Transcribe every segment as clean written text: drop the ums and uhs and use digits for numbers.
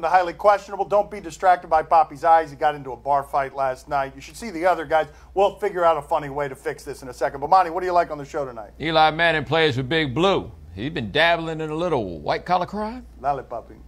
to highly questionable. Don't be distracted by Poppy's eyes. He got into a bar fight last night. You should see the other guys. We'll figure out a funny way to fix this in a second. But, Monty, what do you like on the show tonight? Eli Manning plays for Big Blue. He's been dabbling in a little white-collar crime. Lollipopping.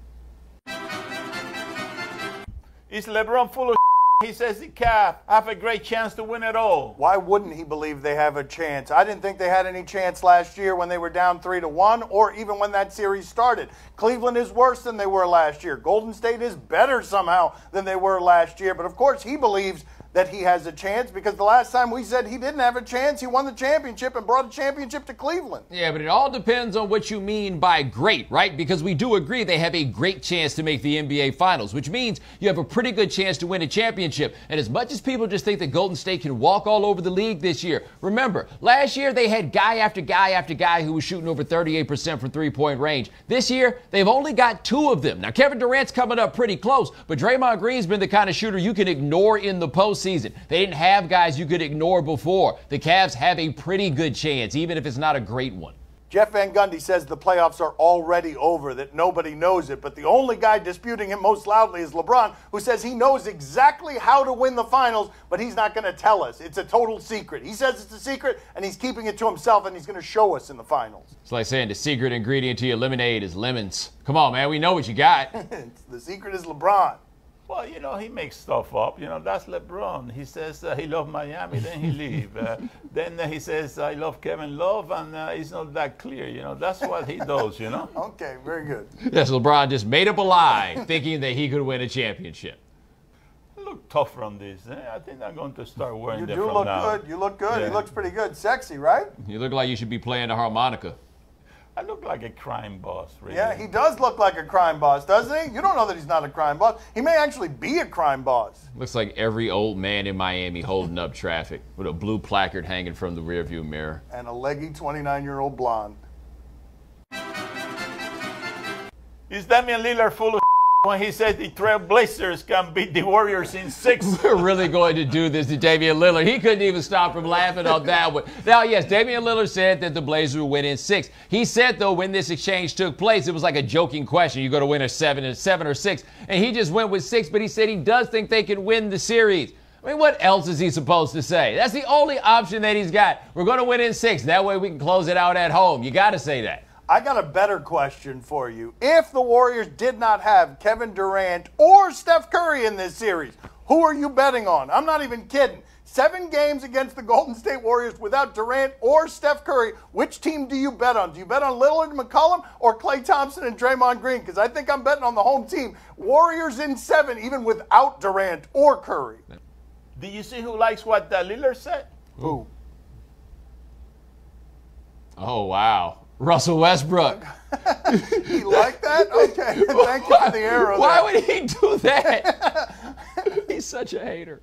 Is LeBron full of He says the Cavs have a great chance to win it all. Why wouldn't he believe they have a chance? I didn't think they had any chance last year when they were down 3-1 or even when that series started. Cleveland is worse than they were last year. Golden State is better somehow than they were last year. But, of course, he believes that he has a chance because the last time we said he didn't have a chance, he won the championship and brought a championship to Cleveland. Yeah, but it all depends on what you mean by great, right? Because we do agree they have a great chance to make the NBA Finals, which means you have a pretty good chance to win a championship. And as much as people just think that Golden State can walk all over the league this year, remember, last year they had guy after guy after guy who was shooting over 38% from three-point range. This year, they've only got 2 of them. Now, Kevin Durant's coming up pretty close, but Draymond Green's been the kind of shooter you can ignore in the postseason. They didn't have guys you could ignore before. The Cavs have a pretty good chance, even if it's not a great one. Jeff Van Gundy says the playoffs are already over, that nobody knows it. But the only guy disputing it most loudly is LeBron, who says he knows exactly how to win the finals, but he's not going to tell us. It's a total secret. He says it's a secret, and he's keeping it to himself, and he's going to show us in the finals. It's like saying the secret ingredient to your lemonade is lemons. Come on, man. We know what you got. The secret is LeBron. Well, you know, he makes stuff up. You know, that's LeBron. He says he loves Miami, then he leaves. Then he says, I love Kevin Love, and it's not that clear. You know, that's what he does, you know. Okay, very good. Yes, LeBron just made up a lie thinking that he could win a championship. You look tougher on this. I think I'm going to start wearing them You do from look now. good. You look good. Yeah. He looks pretty good. Sexy, right? You look like you should be playing the harmonica. I look like a crime boss, really. Yeah, he does look like a crime boss, doesn't he? You don't know that he's not a crime boss. He may actually be a crime boss. Looks like every old man in Miami holding up traffic with a blue placard hanging from the rearview mirror. And a leggy 29-year-old blonde. Is Damian Lillard full of when he said the Trail Blazers can beat the Warriors in 6? We're really going to do this to Damian Lillard. He couldn't even stop from laughing on that one. Now, yes, Damian Lillard said that the Blazers would win in 6. He said, though, when this exchange took place, it was like a joking question. You go to win a 7 or 6. And he just went with 6, but he said he does think they can win the series. I mean, what else is he supposed to say? That's the only option that he's got. We're going to win in 6. That way we can close it out at home. You got to say that. I got a better question for you. If the Warriors did not have Kevin Durant or Steph Curry in this series, who are you betting on? I'm not even kidding. 7 games against the Golden State Warriors without Durant or Steph Curry. Which team do you bet on? Do you bet on Lillard and McCollum or Klay Thompson and Draymond Green? Because I think I'm betting on the home team. Warriors in 7, even without Durant or Curry. Do you see who likes what Lillard said? Who? Oh, wow. Russell Westbrook. He liked that? Okay. Thank you for the arrow. Why would he do that? He's such a hater.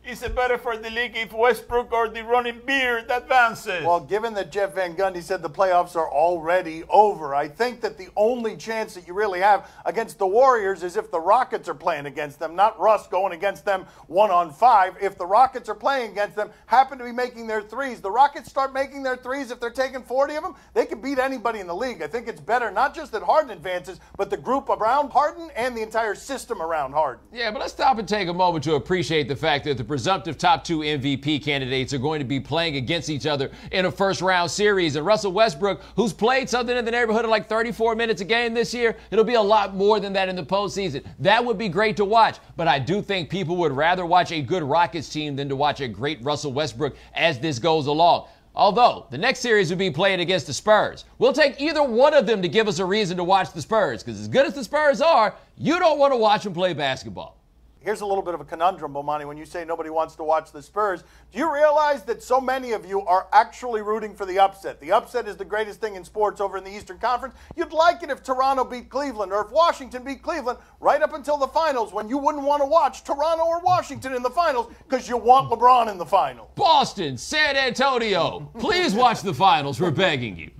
Is it better for the league if Westbrook or the running beard advances? Well, given that Jeff Van Gundy said the playoffs are already over, I think that the only chance that you really have against the Warriors is if the Rockets are playing against them, not Russ going against them 1-on-5. If the Rockets are playing against them, happen to be making their threes, the Rockets start making their threes. If they're taking 40 of them, they can beat anybody in the league. I think it's better not just that Harden advances, but the group around Harden and the entire system around Harden. Yeah, but let's stop and take a moment to appreciate the fact that the presumptive top 2 MVP candidates are going to be playing against each other in a first-round series. And Russell Westbrook, who's played something in the neighborhood of like 34 minutes a game this year, it'll be a lot more than that in the postseason. That would be great to watch, but I do think people would rather watch a good Rockets team than to watch a great Russell Westbrook as this goes along. Although, the next series would be played against the Spurs. We'll take either one of them to give us a reason to watch the Spurs, because as good as the Spurs are, you don't want to watch them play basketball. Here's a little bit of a conundrum, Bomani, when you say nobody wants to watch the Spurs. Do you realize that so many of you are actually rooting for the upset? The upset is the greatest thing in sports over in the Eastern Conference. You'd like it if Toronto beat Cleveland or if Washington beat Cleveland right up until the finals, when you wouldn't want to watch Toronto or Washington in the finals because you want LeBron in the finals. Boston, San Antonio, please watch the finals. We're begging you.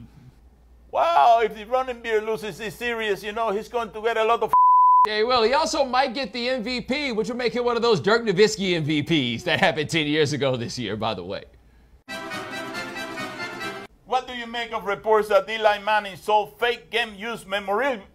Wow, if the running beard loses this series, you know, he's going to get a lot of Yeah, he will. He also might get the MVP, which would make him one of those Dirk Nowitzki MVPs that happened 10 years ago this year, by the way. What do you you make of reports that Eli Manning sold fake game-used memorabilia?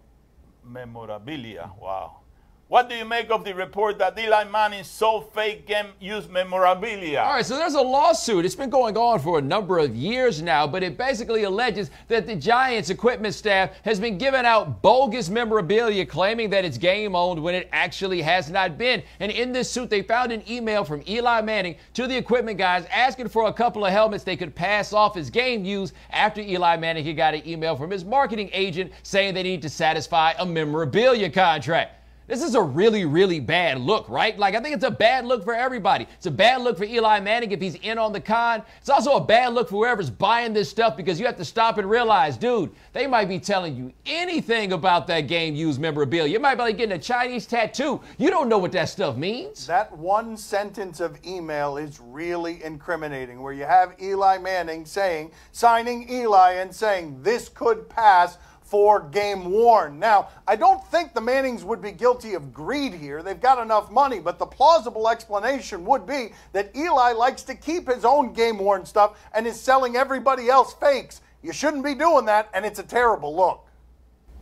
Wow. What do you make of the report that Eli Manning sold fake game-used memorabilia? All right, so there's a lawsuit. It's been going on for a number of years now, but it basically alleges that the Giants equipment staff has been giving out bogus memorabilia claiming that it's game-owned when it actually has not been. And in this suit, they found an email from Eli Manning to the equipment guys asking for a couple of helmets they could pass off as game use after Eli Manning he got an email from his marketing agent saying they need to satisfy a memorabilia contract. This is a really, really bad look, right? Like, I think it's a bad look for everybody. It's a bad look for Eli Manning if he's in on the con. It's also a bad look for whoever's buying this stuff because you have to stop and realize, dude, they might be telling you anything about that game-used memorabilia. You might be like getting a Chinese tattoo. You don't know what that stuff means. That one sentence of email is really incriminating, where you have Eli Manning signing Eli and saying this could pass for game worn. Now, I don't think the Mannings would be guilty of greed here. They've got enough money, but the plausible explanation would be that Eli likes to keep his own game worn stuff and is selling everybody else fakes. You shouldn't be doing that, and it's a terrible look.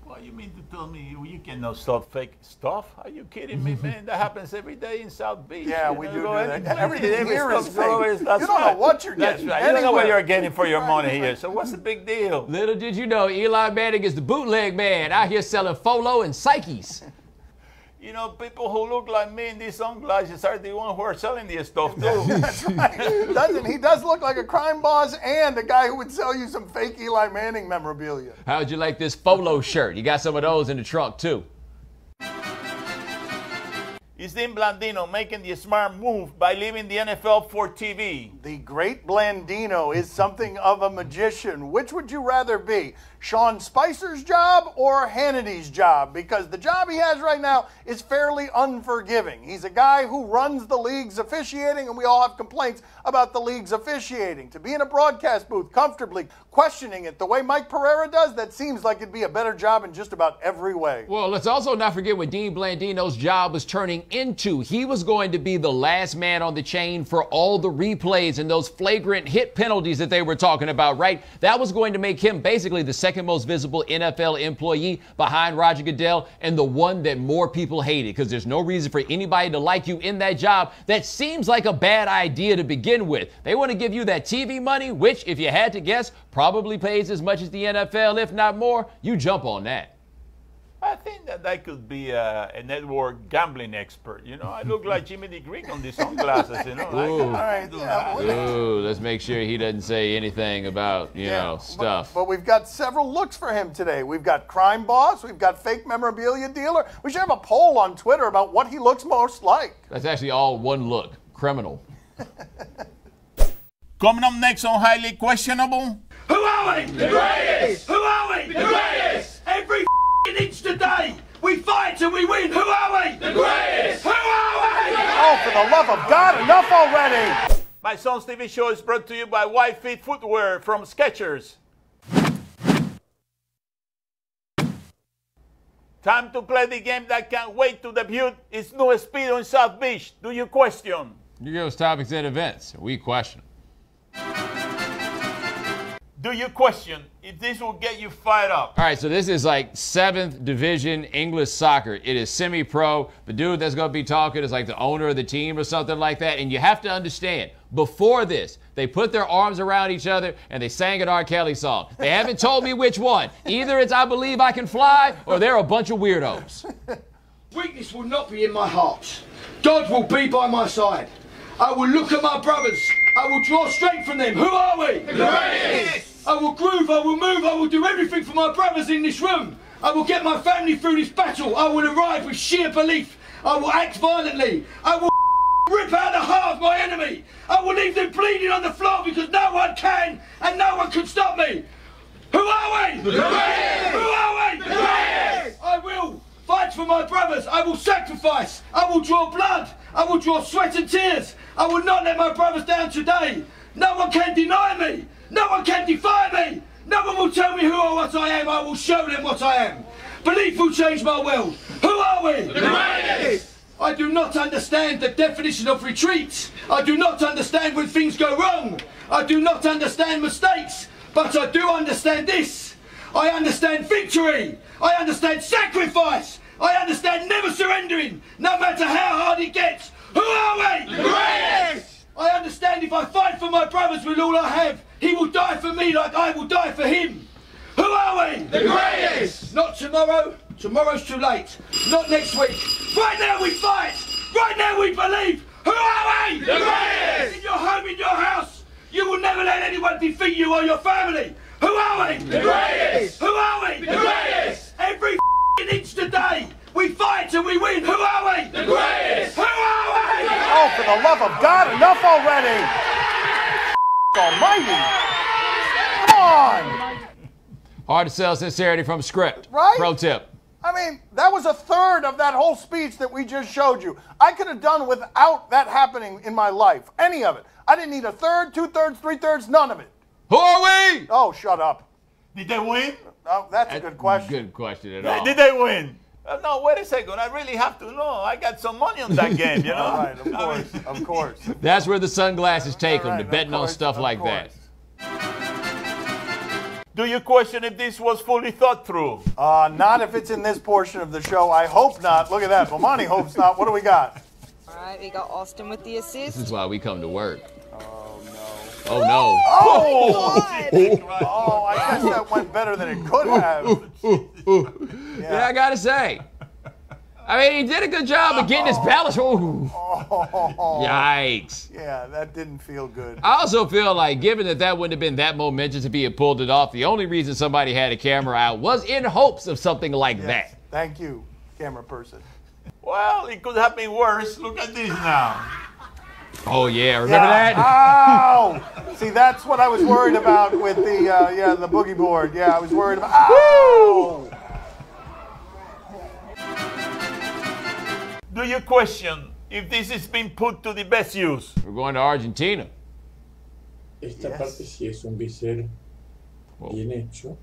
Well, you mean to tell me you cannot sell fake stuff? Are you kidding me, man? That happens every day in South Beach. Yeah, we do that. Everything here is fake. You don't know what you're getting. That's right. You don't know what you're getting for your money here. So what's the big deal? Little did you know, Eli Manning is the bootleg man out here selling Folo and Psyches. You know, people who look like me in these sunglasses are the ones who are selling this stuff, too. That's right. He does look like a crime boss and a guy who would sell you some fake Eli Manning memorabilia. How'd you like this Folo shirt? You got some of those in the trunk, too. Is Dean Blandino making the smart move by leaving the NFL for TV? The great Blandino is something of a magician. Which would you rather be? Sean Spicer's job or Hannity's job? Because the job he has right now is fairly unforgiving. He's a guy who runs the league's officiating, and we all have complaints about the league's officiating. To be in a broadcast booth comfortably questioning it the way Mike Pereira does, that seems like it'd be a better job in just about every way. Well, let's also not forget what Dean Blandino's job was turning into. He was going to be the last man on the chain for all the replays and those flagrant hit penalties that they were talking about, right? That was going to make him basically the second most visible NFL employee behind Roger Goodell and the one that more people hated, because there's no reason for anybody to like you in that job. That seems like a bad idea to begin with. They want to give you that TV money, which, if you had to guess, probably pays as much as the NFL, if not more. You jump on that. I think that I could be a network gambling expert. You know, I look like Jimmy the Greek on these sunglasses, you know. Ooh. All right, yeah, Ooh, let's make sure he doesn't say anything about, you know, stuff. But we've got several looks for him today. We've got crime boss. We've got fake memorabilia dealer. We should have a poll on Twitter about what he looks most like. That's actually all one look. Criminal. Coming up next on Highly Questionable. Who are we? The greatest! Who are we? The greatest! Every inch today, we fight till we win. Who are we? The greatest! Who are we? Oh, for the love of God, enough already! My Son's TV show is brought to you by White Feet Footwear from Skechers. Time to play the game that can't wait to debut. It's New Speedo in South Beach. Do you question? You give us topics and events. We question. Do you question if this will get you fired up? All right, so this is like 7th Division English soccer. It is semi-pro. The dude that's going to be talking is like the owner of the team or something like that. And you have to understand, before this, they put their arms around each other and they sang an R. Kelly song. They haven't told me which one. Either it's I Believe I Can Fly or they're a bunch of weirdos. Weakness will not be in my heart. God will be by my side. I will look at my brothers. I will draw strength from them. Who are we? The greatest! I will groove, I will move, I will do everything for my brothers in this room. I will get my family through this battle. I will arrive with sheer belief. I will act violently. I will rip out the heart of my enemy. I will leave them bleeding on the floor because no one can and no one can stop me. Who are we? The greatest! Who are we? The greatest! I will fight for my brothers. I will sacrifice. I will draw blood. I will draw sweat and tears. I will not let my brothers down today. No one can deny me. No one can defy me. No one will tell me who or what I am. I will show them what I am. Belief will change my world. Who are we? The greatest! I do not understand the definition of retreat. I do not understand when things go wrong. I do not understand mistakes. But I do understand this. I understand victory. I understand sacrifice. I understand never surrendering, no matter how hard it gets. Who are we? The greatest! I understand if I fight for my brothers with all I have, he will die for me like I will die for him. Who are we? The greatest! Not tomorrow. Tomorrow's too late. Not next week. Right now we fight. Right now we believe. Who are we? The greatest! In your home, in your house. You will never let anyone defeat you or your family. Who are we? The greatest! Who are we? The greatest! Every inch today, we fight and we win. Who are we? The greatest! Who are we? Oh, for the love of God, enough already! Almighty! Come on! Hard to sell sincerity from script. Right? Pro tip. I mean, that was a third of that whole speech that we just showed you. I could have done without that happening in my life. Any of it. I didn't need a third, 2/3, 3/3, none of it. Who are we? Oh, shut up. Did they win? Oh, that's a good question. Good question at all. Did they win? No, wait a second. I really have to know. I got some money on that game, you know? All right, of course, of course. That's where the sunglasses take them, All to right, betting of on course, stuff of like course. Do you question if this was fully thought through? Not if it's in this portion of the show. I hope not. Look at that. Bomani hopes not. What do we got? All right, we got Austin with the assist. This is why we come to work. Oh, no. Oh, no. Oh! God. Oh, I guess that went better than it could have. Yeah, I got to say. I mean, he did a good job of getting his balance. Ooh. Oh. Yikes. Yeah, that didn't feel good. I also feel like, given that wouldn't have been that momentous if he had pulled it off, the only reason somebody had a camera out was in hopes of something like Yes. that. Thank you, camera person. Well, it could have been worse. Look at this now. Oh, yeah. Remember that? Ow! See, that's what I was worried about with the the boogie board. Yeah, I was worried about. Ow! Do you question if this is being put to the best use? We're going to Argentina. Esta Yes. parte sí es un bisel Whoa. bien hecho.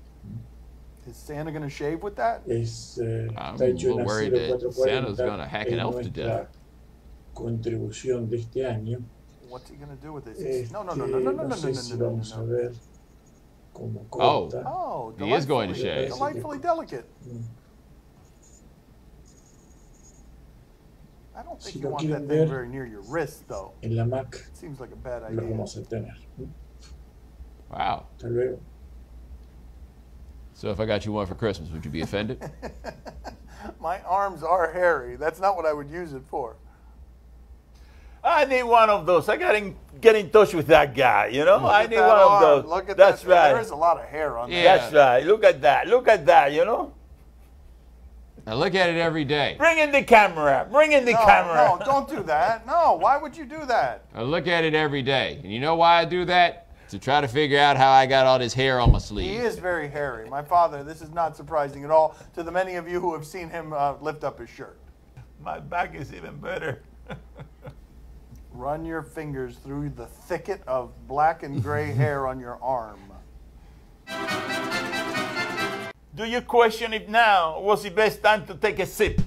Is Santa gonna shave with that? Es, I'm está hecho a en little worried acero that 440. Santa's gonna hack an Es elf to nuestra death. contribución de este año. What's he gonna do with this? No, No no. sé si vamos a ver cómo Oh. corta. Oh, He is going to delightfully- shave. Delightfully delicate. Mm. I don't think Si you lo want that quieren thing ver- very near your wrist, though. En la Mac Seems like a bad lo idea. vamos a tener. Wow. Hasta luego. So if I got you one for Christmas, would you be offended? My arms are hairy. That's not what I would use it for. I need one of those. I gotta get in touch with that guy, you know? I Look need at one that of arm. those. Look at That's that. right. There's a lot of hair on Yeah. that. That's right. Look at that. Look at that, you know? I look at it every day. Bring in the camera. Bring in the camera. No, don't do that. No, why would you do that? I look at it every day. And you know why I do that? To try to figure out how I got all this hair on my He sleeve. is very hairy. My father, this is not surprising at all to the many of you who have seen him lift up his shirt. My back is even better. Run your fingers through the thicket of black and gray hair on your arm. Do you question if now was the best time to take a sip?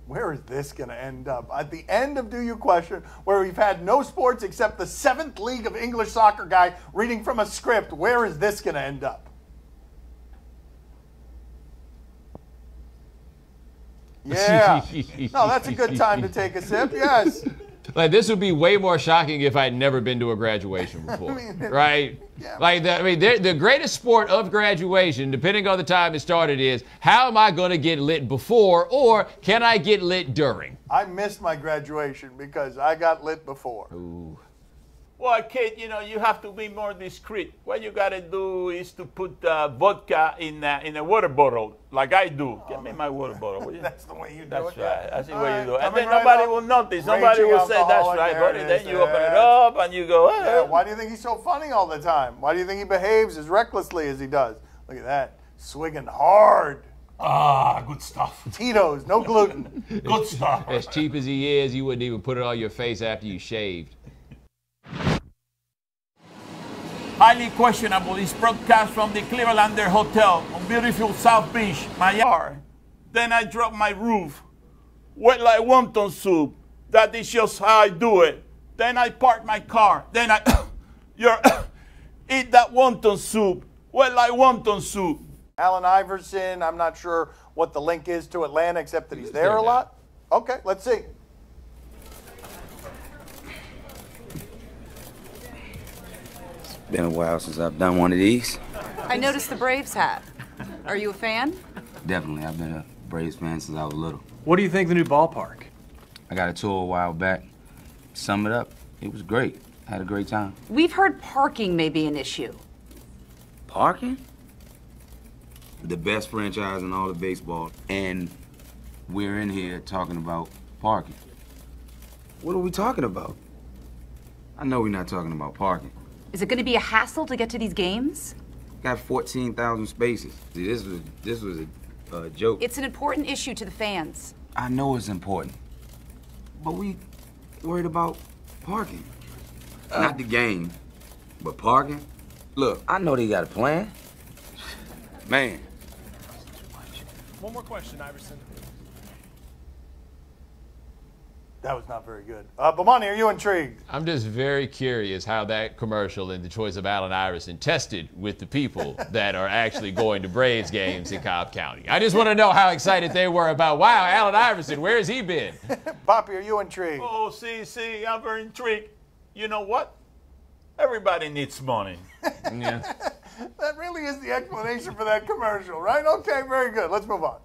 Where is this going to end up? At the end of Do You Question, where we've had no sports except the 7th League of English Soccer guy reading from a script, where is this going to end up? Yeah. No, that's a good time to take a sip, yes. Like, this would be way more shocking if I'd never been to a graduation before, right? Yeah. Like, the greatest sport of graduation, depending on the time it started, is how am I going to get lit before, or can I get lit during? I missed my graduation because I got lit before. Ooh. Well, kid, you know, you have to be more discreet. What you got to do is to put vodka in a water bottle, like I do. Give me my water bottle, will you? That's the way you do That's it. right. That's the All way right, you do it. And coming then right nobody up. will notice. Nobody Raging will say, that's alcoholic, right, there buddy. it Then is, you open it yeah. up and you go, Yeah, why do you think he's so funny all the time? Why do you think he behaves as recklessly as he does? Look at that. Swigging hard. ah, good stuff. Tito's, no gluten. Good stuff. As cheap as he is, you wouldn't even put it on your face after you shaved. Highly questionable is broadcast from the Clevelander Hotel on beautiful South Beach, Miami. Then I drop my roof, wet like wonton soup. That is just how I do it. Then I park my car. Then I eat that wonton soup Well, I wonton soup. Allen Iverson, I'm not sure what the link is to Atlanta, except that he's there a lot. Okay, let's see. Been a while since I've done one of these. I noticed the Braves hat. Are you a fan? Definitely, I've been a Braves fan since I was little. What do you think of the new ballpark? I got a tour a while back. To sum it up, it was great. I had a great time. We've heard parking may be an issue. Parking? The best franchise in all of baseball, and we're in here talking about parking. What are we talking about? I know we're not talking about parking. Is it going to be a hassle to get to these games? Got 14,000 spaces. See, this was a joke. It's an important issue to the fans. I know it's important, but we worried about parking. Not the game, but parking. Look, I know they got a plan. Man. One more question, Iverson. That was not very good. Bomani, are you intrigued? I'm just very curious how that commercial and the choice of Allen Iverson tested with the people that are actually going to Braves games in Cobb County. I just want to know how excited they were about, wow, Allen Iverson, where has he been? Poppy, are you intrigued? Oh, see, I'm very intrigued. You know what? Everybody needs money. Yeah. That really is the explanation for that commercial, right? Okay, very good. Let's move on.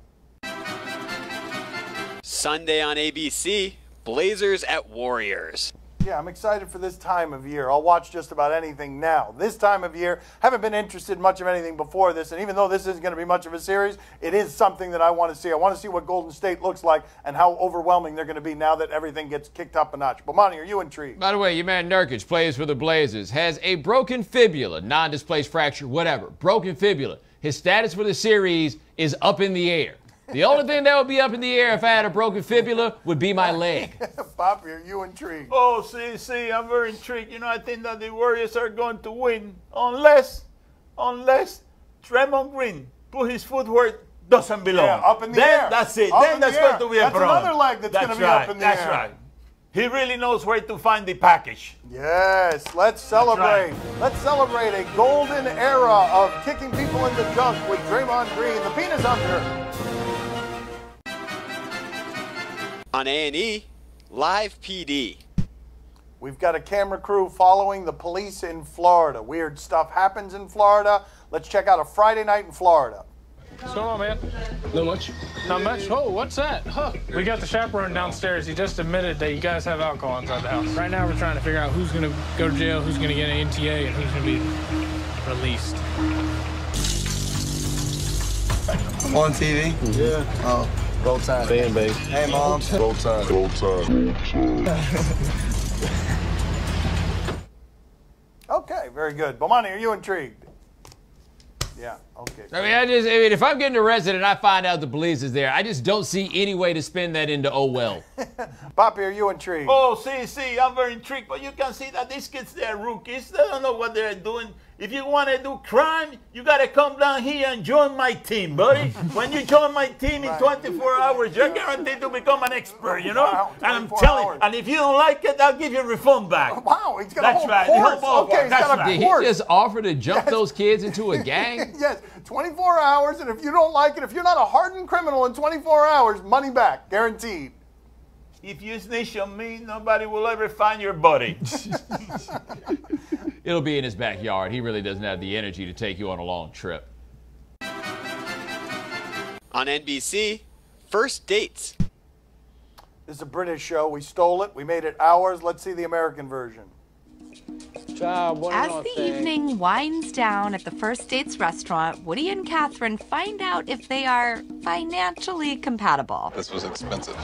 Sunday on ABC, Blazers at Warriors. Yeah, I'm excited for this time of year. I'll watch just about anything now. This time of year, haven't been interested in much of anything before this, and even though this isn't going to be much of a series, it is something that I want to see. I want to see what Golden State looks like and how overwhelming they're going to be now that everything gets kicked up a notch. Bomani, are you intrigued? By the way, your man Nurkic plays for the Blazers, has a broken fibula, non-displaced fracture, whatever, broken fibula. His status for the series is up in the air. The only thing that would be up in the air if I had a broken fibula would be my leg. Poppy, are you intrigued? Oh, see, I'm very intrigued. You know, I think that the Warriors are going to win unless Draymond Green put his foot where it doesn't belong. Yeah, up in the air. That's it. Up Then in that's the air. going to be a That's problem. another leg that's going to be right. up in the air. That's right. He really knows where to find the package. Yes, let's celebrate. right. Let's celebrate a golden era of kicking people in the junk with Draymond Green, the penis hunter. On A&E, Live PD. We've got a camera crew following the police in Florida. Weird stuff happens in Florida. Let's check out a Friday night in Florida. What's going on, man? Not much. Not much? Oh, what's that? Huh. We got the chaperone downstairs. He just admitted that you guys have alcohol inside the house. Right now, we're trying to figure out who's going to go to jail, who's going to get an NTA, and who's going to be released. On TV? Yeah. Oh. Roll Tide. Fan base. Hey, Mom. Roll Tide. Roll Tide. Okay, very good. Bomani, are you intrigued? Yeah, okay. I mean, if I'm getting arrested and I find out the police is there, I just don't see any way to spin that into oh well. Poppy, are you intrigued? Oh, see, I'm very intrigued, but you can see that these kids, they're rookies. They don't know what they're doing. If you want to do crime, you got to come down here and join my team, buddy. When you join my team in 24 hours, you're guaranteed to become an expert, you know? Wow, and I'm 24 telling hours. you, and if you don't like it, I'll give you a refund back. Wow, he's got That's a whole right, course. the whole Okay, he's That's got a right. Did course. he just offer to jump those kids into a gang? Yes, 24 hours, and if you don't like it, if you're not a hardened criminal in 24 hours, money back, guaranteed. If you snitch on me, nobody will ever find your body. It'll be in his backyard. He really doesn't have the energy to take you on a long trip. On NBC, First Dates. This is a British show. We stole it. We made it ours. Let's see the American version. As the evening winds down at the First Dates restaurant, Woody and Catherine find out if they are financially compatible. This was expensive.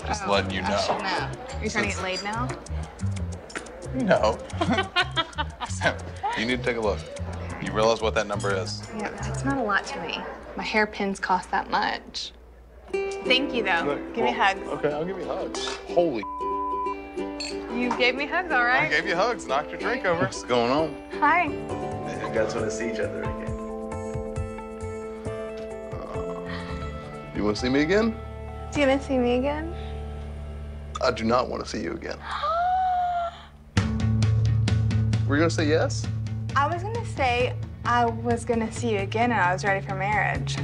Just letting you know. Are you trying to get laid now? No. Sam, you need to take a look. You realize what that number is? Yeah, but that's not a lot to me. My hairpins cost that much. Thank you, though. Give me hugs. Okay, I'll give you hugs. Holy. You gave me hugs, all right? I gave you hugs. Knocked your drink over. What's going on? Hi. You guys want to see each other again? You want to see me again? Do you want to see me again? I do not want to see you again. Were you going to say yes? I was going to say I was gonna see you again and I was ready for marriage.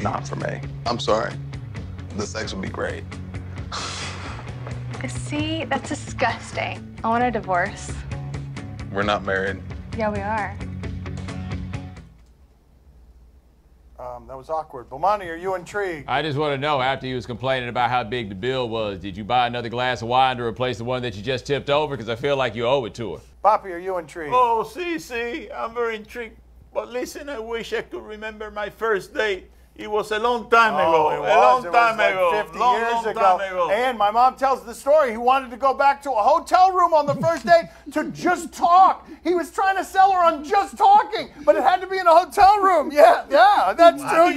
Not for me. I'm sorry. The sex would be great. See, that's disgusting. I want a divorce. We're not married. Yeah, we are. That was awkward. Bomani, are you intrigued? I just want to know, after he was complaining about how big the bill was, did you buy another glass of wine to replace the one that you just tipped over? Because I feel like you owe it to her. Papi, are you intrigued? Oh, see, I'm very intrigued. But listen, I wish I could remember my first date. It was a long time ago. It a was. long time Like ago. 50 long, years long ago. time ago. And my mom tells the story. He wanted to go back to a hotel room on the first date to just talk. He was trying to sell her on just talking, but it had to be in a hotel room. Yeah, that's true.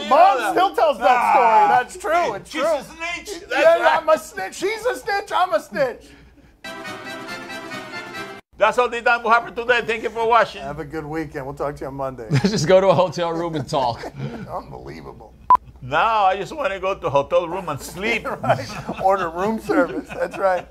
Mom still tells that story. That's true. It's She's true. a snitch. I'm a snitch. She's a snitch. I'm a snitch. That's all the time we have for today. Thank you for watching. Have a good weekend. We'll talk to you on Monday. Let's just go to a hotel room and talk. Unbelievable. Now I just want to go to a hotel room and sleep. Right. Order room service. That's right.